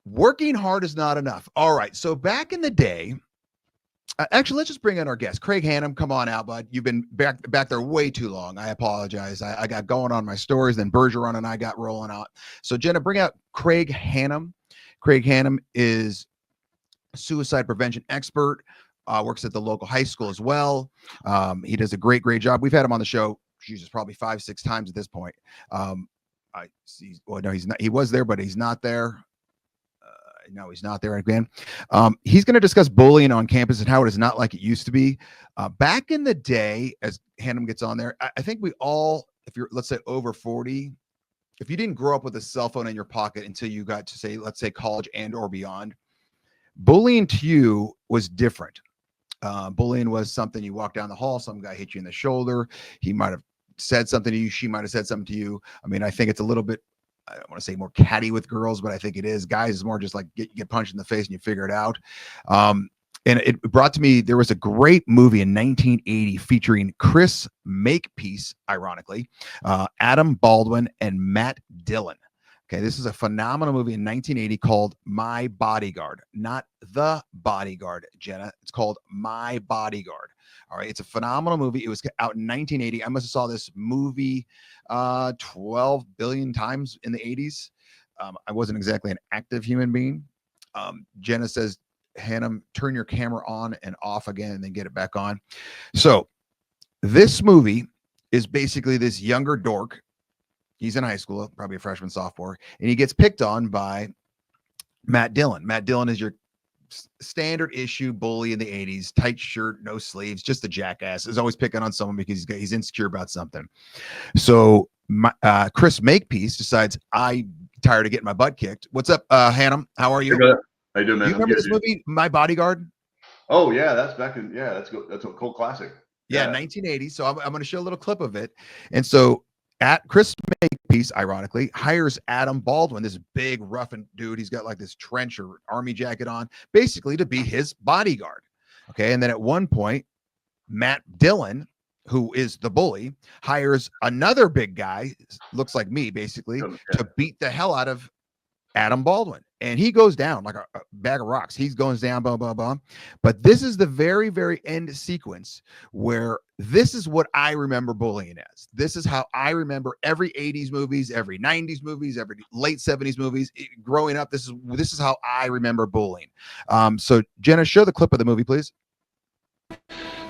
Working hard is not enough. All right. So back in the day, actually, let's just bring in our guest, Craig Hannum. Come on out, bud. You've been back there way too long. I apologize. I got going on my stories, then Bergeron and I got rolling out. So Jenna, bring out Craig Hannum. Craig Hannum is a suicide prevention expert. Works at the local high school as well. He does a great job. We've had him on the show. Jesus, probably 5-6 times at this point. I see. Well, no, he's not. He was there, but he's not there. No, he's not there again. He's going to discuss bullying on campus and how it is not like it used to be. Back in the day, as Hannum gets on there, I think we all, if you're, let's say, over 40, if you didn't grow up with a cell phone in your pocket until you got to, say, let's say, college and or beyond, bullying to you was different. Bullying was something you walk down the hall, some guy hit you in the shoulder. He might have said something to you. She might have said something to you. I mean, I think it's a little bit, I don't want to say more catty with girls, but I think it is. Guys is more just like get punched in the face and you figure it out. And it brought to me, there was a great movie in 1980 featuring Chris Makepeace, ironically, Adam Baldwin, and Matt Dillon. Okay, this is a phenomenal movie in 1980 called My Bodyguard, not The Bodyguard, Jenna. It's called My Bodyguard. All right, it's a phenomenal movie. It was out in 1980. I must have saw this movie 12 billion times in the 80s. I wasn't exactly an active human being. Jenna says, Hannum, turn your camera on and off again and then get it back on. So this movie is basically this younger dork. He's in high school, probably a freshman, sophomore, and he gets picked on by Matt Dillon. Matt Dillon is your standard issue bully in the 80s, tight shirt, no sleeves, just a jackass. Is always picking on someone because he's insecure about something. So Chris Makepeace decides, I'm tired of getting my butt kicked. What's up, Hannum? How are you? How you doing, man? Do you remember this movie, My Bodyguard? Oh yeah, that's back in, yeah, that's a cool classic. Yeah, 1980. So I'm going to show a little clip of it. And so at Chris Makepeace, ironically, hires Adam Baldwin, this big rough dude. He's got like this trench or army jacket on, basically to be his bodyguard. Okay. And then at one point, Matt Dillon, who is the bully, hires another big guy, looks like me, basically, to beat the hell out of Adam Baldwin. And he goes down like a bag of rocks. He goes down, blah, blah, blah. But this is the very, very end sequence where this is what I remember bullying as. This is how I remember every 80s movies, every 90s movies, every late 70s movies. Growing up, this is how I remember bullying. So, Jenna, show the clip of the movie, please.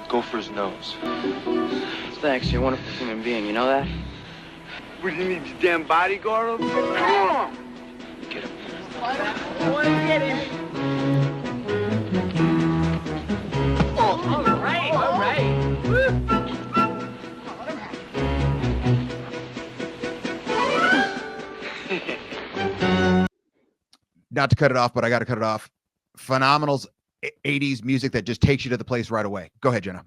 Go for his nose. Thanks, you're a wonderful human being. You know that? What, you need your damn bodyguard? Come on! Get him. I want to get him. Oh, all right, all right. Not to cut it off, but I got to cut it off. Phenomenal 80s music that just takes you to the place right away. Go ahead, Jenna.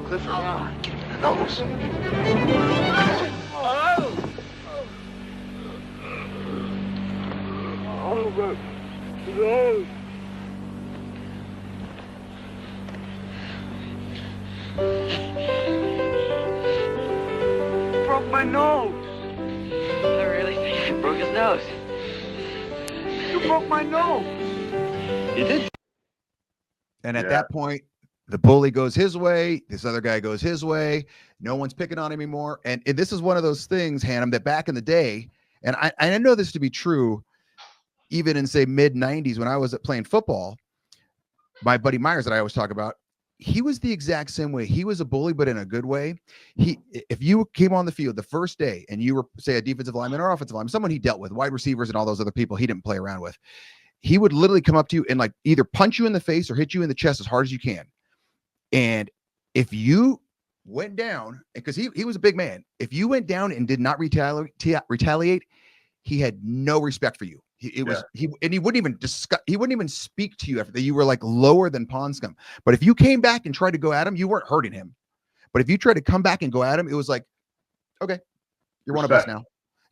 Clifford, get him in the nose. Broke my nose. I really think I broke his nose. You broke my nose. You did? And at that point, the bully goes his way. This other guy goes his way. No one's picking on him anymore. And this is one of those things, Hannum, that back in the day, and I know this to be true, even in, say, mid-90s when I was playing football, my buddy Myers that I always talk about, he was the exact same way. He was a bully, but in a good way. If you came on the field the first day and you were, say, a defensive lineman or offensive lineman, someone he dealt with, wide receivers and all those other people he didn't play around with, he would literally come up to you and like either punch you in the face or hit you in the chest as hard as you can. And if you went down, because he was a big man, if you went down and did not retaliate, he had no respect for you. He wouldn't even discuss. He wouldn't even speak to you after that. You were like lower than pond scum. But if you came back and tried to go at him, you weren't hurting him. But if you tried to come back and go at him, it was like, okay, you're one of us now.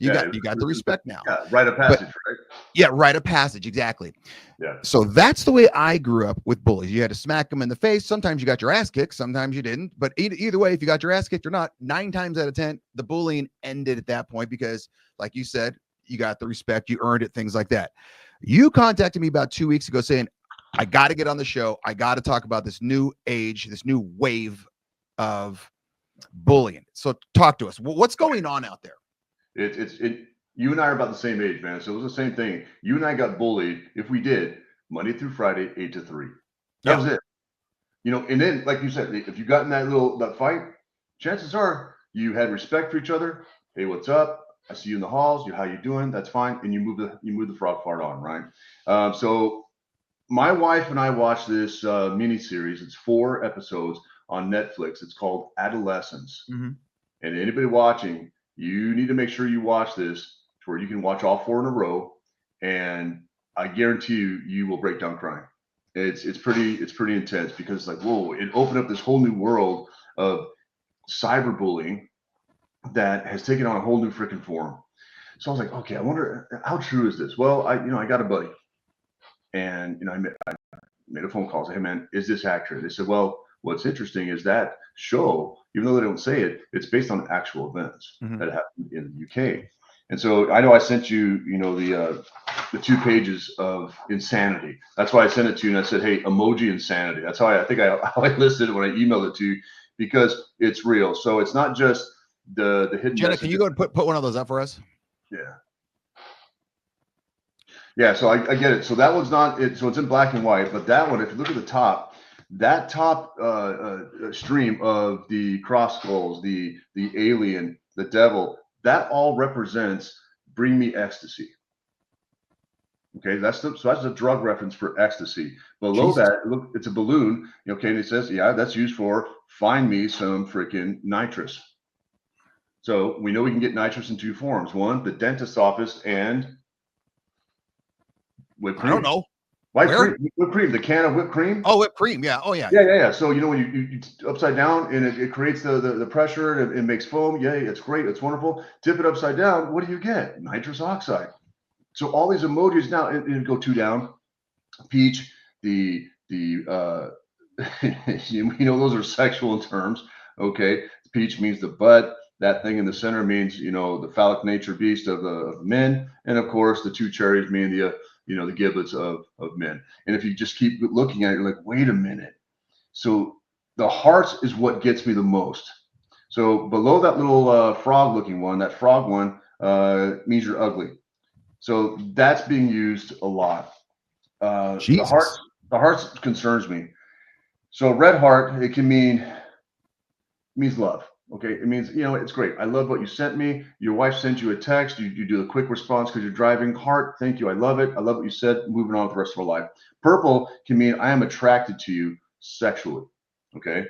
You got the respect now. Yeah, rite of passage, right? Yeah, rite of passage, exactly. Yeah. So that's the way I grew up with bullies. You had to smack them in the face. Sometimes you got your ass kicked, sometimes you didn't. But either way, if you got your ass kicked or not, 9 times out of 10, the bullying ended at that point because, like you said, you got the respect, you earned it, things like that. You contacted me about 2 weeks ago saying, I got to get on the show. I got to talk about this new age, this new wave of bullying. So talk to us. What's going on out there? You and I are about the same age, man. So it was the same thing. You and I got bullied, if we did, Monday through Friday, 8 to 3. That was it. And then, like you said, if you got in that fight, chances are you had respect for each other. Hey, what's up? I see you in the halls. How you doing? That's fine. And you move the frog fart on, right? So my wife and I watched this mini series. It's 4 episodes on Netflix. It's called Adolescence. Mm-hmm. And anybody watching, you need to make sure you watch this to where you can watch all 4 in a row. And I guarantee you will break down crying. It's pretty intense because it's like, whoa, it opened up this whole new world of cyberbullying that has taken on a whole new freaking form. So I was like, okay, I wonder how true is this? Well, I got a buddy, and I made a phone call. Said, hey man, is this accurate? They said, well, what's interesting is that show, even though they don't say it, it's based on actual events that happened in the UK. And so I know I sent you, the 2 pages of insanity. That's why I sent it to you, and I said, hey, emoji insanity. That's how I listed it when I emailed it to you, because it's real. So it's not just the hidden. Jenna, can you go and put one of those up for us? Yeah. So I get it. So that one's not it. So it's in black and white, but that one, if you look at the top, that top stream of the cross skulls, the alien, the devil, that all represents bring me ecstasy. Okay, that's a drug reference for ecstasy. Below that, look, it's a balloon. Okay, and it says, yeah, that's used for find me some freaking nitrous. So we know we can get nitrous in 2 forms. One, the dentist's office, and whipped cream. I don't know. Whipped cream, the can of whipped cream. Oh, whipped cream. Yeah. Oh, yeah. Yeah. So when you upside down and it creates the pressure and it makes foam. Yeah, it's great. It's wonderful. Tip it upside down. What do you get? Nitrous oxide. So all these emojis now, and go 2 down. Peach, the those are sexual terms. Okay, peach means the butt. That thing in the center means the phallic nature beast of men, and of course the 2 cherries mean the giblets of men. And if you just keep looking at it, you're like, wait a minute. So the hearts is what gets me the most. So below that little frog looking one, that frog one means you're ugly. So that's being used a lot. The hearts concerns me. So red heart, it means love. Okay, it means, it's great. I love what you sent me. Your wife sent you a text. You do a quick response because you're driving. Heart, thank you. I love it. I love what you said. Moving on with the rest of our life. Purple can mean I am attracted to you sexually. Okay.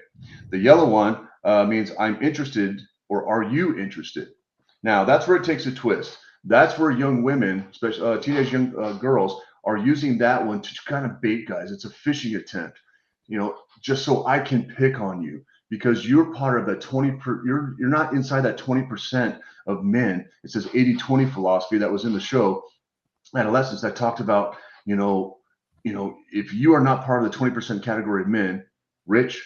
The yellow one means I'm interested, or are you interested? Now, that's where it takes a twist. That's where young women, especially teenage young girls, are using that one to kind of bait guys. It's a fishing attempt, just so I can pick on you. Because you're part of that you're not inside that 20% of men. It says 80-20 philosophy that was in the show Adolescence that talked about, if you are not part of the 20% category of men, rich,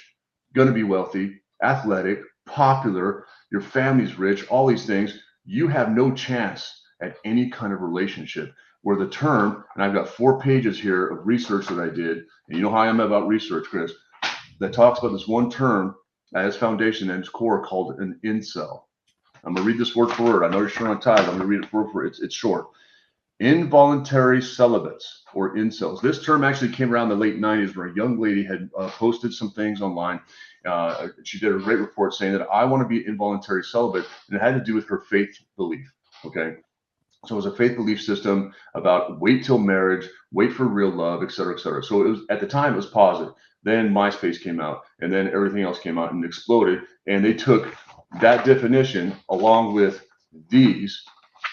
going to be wealthy, athletic, popular, your family's rich, all these things, you have no chance at any kind of relationship. Where the term, and I've got 4 pages here of research that I did, and you know how I am about research, Chris, that talks about this one term at its foundation and its core called an incel. I'm going to read this word for word. I know you're sure on time. I'm going to read it word for word. It's short. Involuntary celibates, or incels. This term actually came around the late 90s, where a young lady had posted some things online. She did a great report saying that I want to be involuntary celibate, and it had to do with her faith belief. Okay. So it was a faith belief system about wait till marriage, wait for real love, et cetera, et cetera. So it was, at the time, it was positive. Then MySpace came out, and then everything else came out and exploded. And they took that definition along with these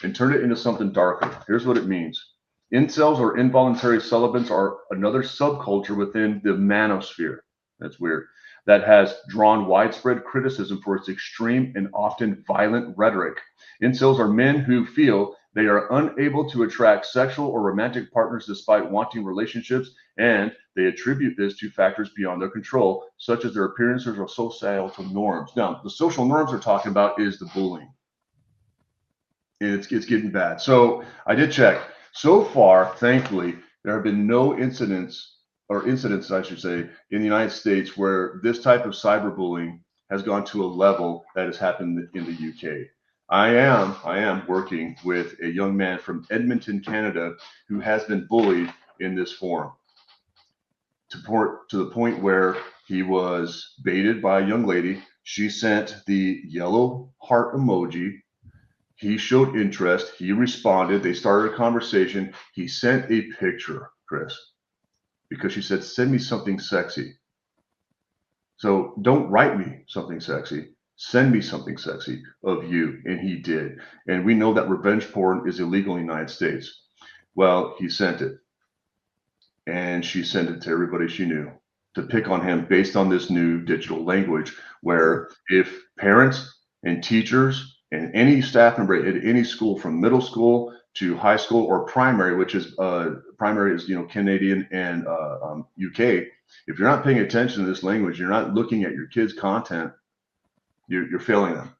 and turned it into something darker. Here's what it means. Incels, or involuntary celibates, are another subculture within the manosphere. That's weird. That has drawn widespread criticism for its extreme and often violent rhetoric. Incels are men who feel they are unable to attract sexual or romantic partners despite wanting relationships, and they attribute this to factors beyond their control, such as their appearances or societal norms. Now, the social norms we're talking about is the bullying. It's getting bad. So I did check. So far, thankfully, there have been no incidents, I should say, in the United States where this type of cyberbullying has gone to a level that has happened in the UK. I am working with a young man from Edmonton, Canada, who has been bullied in this form to the point where he was baited by a young lady. She sent the yellow heart emoji. He showed interest. He responded. They started a conversation. He sent a picture, Chris, because she said, send me something sexy. So don't write me something sexy. Send me something sexy of you. And he did. And we know that revenge porn is illegal in the United States. Well, he sent it. And she sent it to everybody she knew to pick on him based on this new digital language, where if parents and teachers and any staff member at any school from middle school to high school or primary, which is primary is, Canadian and UK. If you're not paying attention to this language, you're not looking at your kids' content, you're failing them.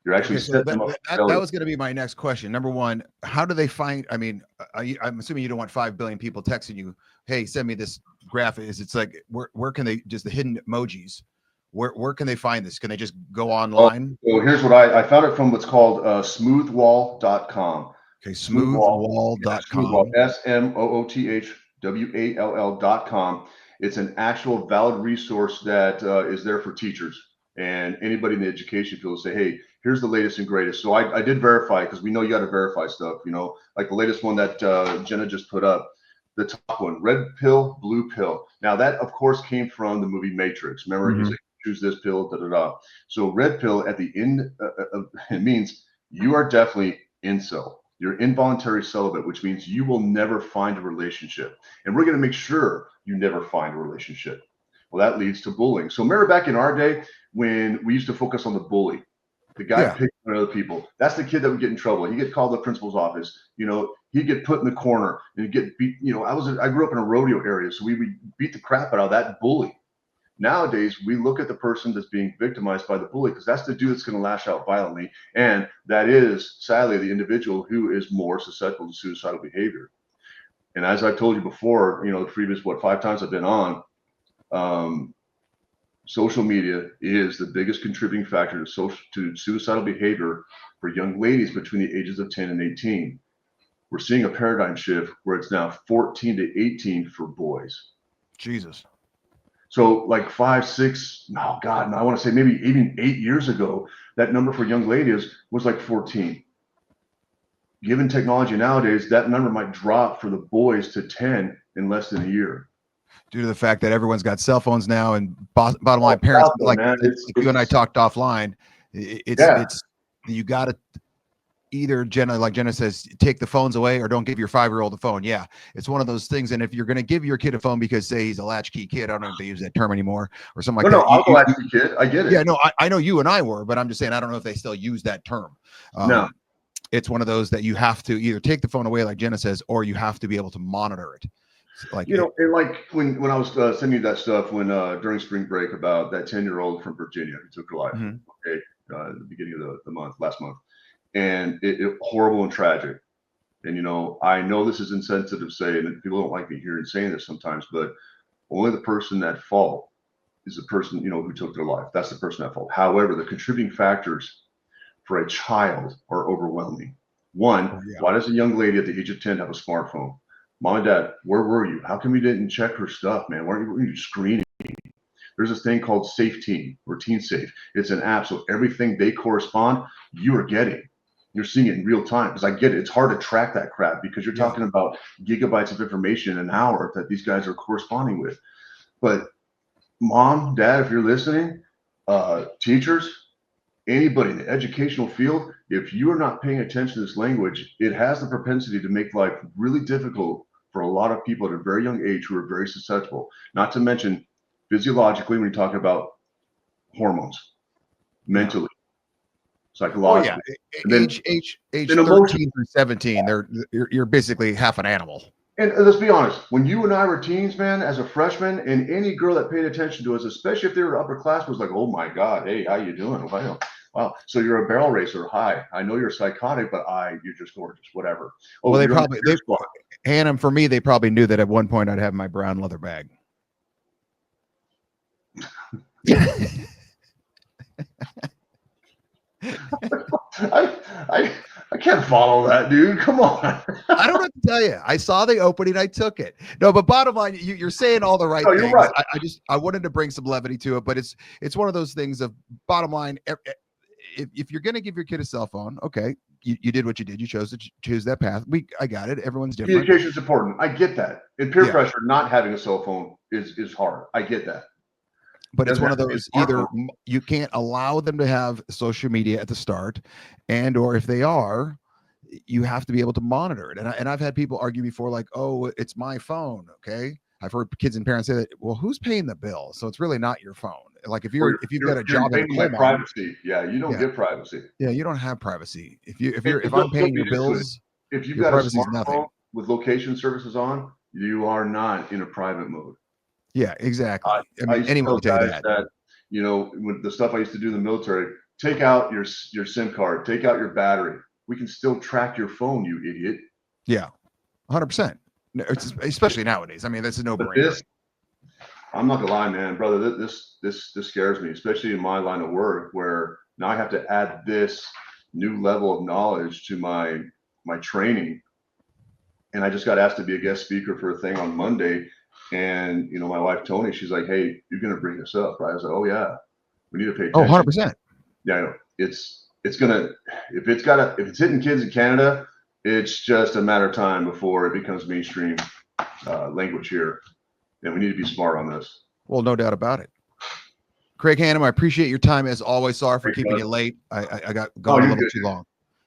You're actually setting them up for that failure. was going to be my next question. Number one, how do they find? I mean, I'm assuming you don't want 5 billion people texting you, "Hey, send me this graphic." It's like where can they just the hidden emojis? Where can they find this? Can they just go online? So here's what I found it from what's called smoothwall.com. Okay, smoothwall.com. smoothwall.com. It's an actual valid resource that is there for teachers and anybody in the education field to say, hey, here's the latest and greatest. So I did verify, because we know you got to verify stuff, like the latest one that Jenna just put up, the top one, red pill, blue pill. Now that of course came from the movie Matrix. Remember, he's like, choose this pill, da da da. So red pill at the end, it means you are definitely incel. You're involuntary celibate, which means you will never find a relationship. And we're going to make sure you never find a relationship. Well, that leads to bullying. So remember back in our day when we used to focus on the bully, the guy picking on other people. That's the kid that would get in trouble. He'd get called to the principal's office. He'd get put in the corner and get beat. I grew up in a rodeo area, so we would beat the crap out of that bully. Nowadays, we look at the person that's being victimized by the bully, because that's the dude that's going to lash out violently. And that is, sadly, the individual who is more susceptible to suicidal behavior. And as I told you before, the previous, 5 times I've been on, social media is the biggest contributing factor to suicidal behavior for young ladies between the ages of 10 and 18. We're seeing a paradigm shift where it's now 14 to 18 for boys. Jesus. So like 5, 6, no, God, no, I want to say maybe even 8 years ago, that number for young ladies was like 14. Given technology nowadays, that number might drop for the boys to 10 in less than a year. Due to the fact that everyone's got cell phones now, and bottom line, parents, like you and I talked offline, it's you got to either Jenna says, take the phones away or don't give your 5-year-old a phone. Yeah, it's one of those things. And if you're going to give your kid a phone because, say, he's a latchkey kid, I don't know if they use that term anymore or something like that. No, I'm a latchkey kid. I get it. Yeah, no, I know you and I were, but I'm just saying I don't know if they still use that term. No. It's one of those that you have to either take the phone away, like Jenna says, or you have to be able to monitor it. Like and like when I was sending you that stuff when during spring break about that 10-year-old from Virginia who took her life, okay, at the beginning of the month, last month, and it horrible and tragic. And I know this is insensitive to say, and people don't like me hearing saying this sometimes, but only the person at fault is the person who took their life. That's the person at fault. However, the contributing factors for a child are overwhelming. One, why does a young lady at the age of 10 have a smartphone? Mom and Dad, where were you? How come you didn't check her stuff, man? Why weren't you screening? There's this thing called Safe Teen or Teen Safe. It's an app, so everything they correspond, you are getting. You're seeing it in real time, because I get it. It's hard to track that crap because you're talking about gigabytes of information an hour that these guys are corresponding with. But Mom, Dad, if you're listening, teachers, anybody in the educational field, if you are not paying attention to this language, it has the propensity to make life really difficult for a lot of people at a very young age who are very susceptible. Not to mention physiologically, when you talk about hormones, mentally, Oh psychologically, yeah, and then age then emotion. 13 through 17, you're basically half an animal. And let's be honest, when you and I were teens, man, as a freshman, and any girl that paid attention to us, especially if they were upperclassmen, was like, "Oh my God, hey, how you doing? Wow, wow. So you're a barrel racer? Hi, I know you're psychotic, but you're just gorgeous. Whatever. Oh, Well, you're on the cheer squad." Hannum, for me, they probably knew that at one point I'd have my brown leather bag. I can't follow that, dude. Come on. I don't have to tell you. I saw the opening. I took it. No, but bottom line, you're saying all the right No, you're things. right. I wanted to bring some levity to it, but it's one of those things of bottom line. If you're going to give your kid a cell phone, okay, you did what you did. You chose to choose that path. I got it. Everyone's different. Communication is important. I get that. And peer Yeah. pressure, not having a cell phone is hard. I get that. But it's Doesn't one of have to be a those, either smartphone. you can't allow them to have social media at the start, and or if they are, you have to be able to monitor it. And I've had people argue before, like, oh, it's my phone. Okay. I've heard kids and parents say that, well, who's paying the bill? So it's really not your phone. Like if you've got a job in a invading coal my mine, privacy. Yeah, you don't get privacy. yeah, you don't have privacy. If And I'm don't paying be your this way. bills, If you've your got a privacy is nothing. smartphone with location services on, you are not in a private mode. Yeah, exactly. I I mean, used to anyone tell can tell you guys that. that, with the stuff I used to do in the military, take out your SIM card, take out your battery. We can still track your phone, you idiot. Yeah, 100%. Especially nowadays. I mean, that's a But no-brainer. I'm not gonna lie, man, brother. This scares me, especially in my line of work, where now I have to add this new level of knowledge to my training. And I just got asked to be a guest speaker for a thing on Monday. And my wife Tony, she's like, "Hey, you're gonna bring this up, right?" I was like, "Oh yeah, we need to pay Oh, attention." 100%. Yeah, I know. It's gonna if it's hitting kids in Canada, it's just a matter of time before it becomes mainstream language here. And we need to be smart on this. Well, no doubt about it. Craig Hannum, I appreciate your time as always. Sorry for Thanks, keeping bud. you late. I got going a you're little good. too long.